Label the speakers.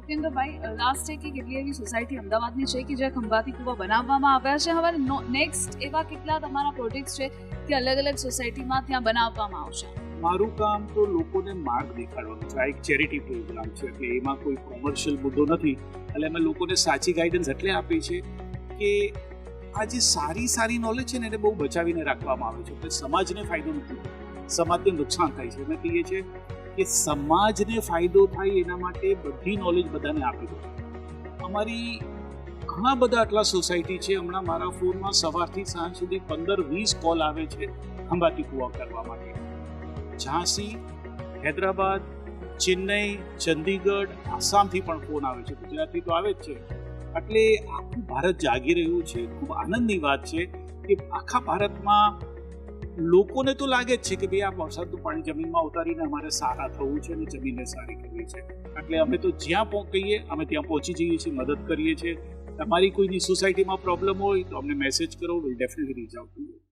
Speaker 1: લોકેન્દ્રભાઈ, last છે કે કેટલી એવી સોસાયટી અમદાવાદની છે કે જ્યાં ખંભાતી કૂવા બનાવવામાં આવ્યા છે. હવે નેક્સ્ટ એવા કેટલા તમારા પ્રોજેક્ટ્સ છે કે અલગ અલગ સોસાયટીમાં ત્યાં બનાવવામાં આવશે?
Speaker 2: મારું કામ તો લોકોને માર્ગ દેખાડવાનું છે. આ એક ચેરિટી પ્રોગ્રામ છે એટલે એમાં કોઈ કોમર્શિયલ મુદ્દો નથી. એટલે અમે લોકોને સાચી ગાઈડન્સ એટલે આપી છે કે આ જે સારી નોલેજ છે ને એને બહુ બચાવીને રાખવામાં આવે છે. એટલે સમાજને ફાયદો નથી, સમાજને નુકસાન થાય છે. અમે કહીએ છીએ કે સમાજને ફાયદો થાય એના માટે બધી નોલેજ બધાને આપી દો. અમારી ઘણા બધા આટલા સોસાયટી છે. હમણાં મારા ફોનમાં સવારથી સાંજ સુધી 15-20 કોલ આવે છે ખંભાતી કૂવા કરવા માટે. ઝાંસી, હૈદરાબાદ, ચેન્નઈ, ચંદીગઢ, આસામથી પણ ફોન આવે છે. ગુજરાતથી તો આવે જ છે. એટલે આખું ભારત જાગી રહ્યું છે. ખૂબ આનંદની વાત છે કે આખા ભારતમાં લોકોને તો લાગે જ છે કે ભાઈ આ વરસાદનું પાણી જમીનમાં ઉતારીને અમારે સારા થવું છે અને જમીનને સારી કરવી છે. એટલે અમે તો જ્યાં કહીએ અમે ત્યાં પહોંચી જઈએ છીએ, મદદ કરીએ છીએ. તમારી કોઈની સોસાયટીમાં પ્રોબ્લેમ હોય તો અમને મેસેજ કરો, will definitely rich out to you.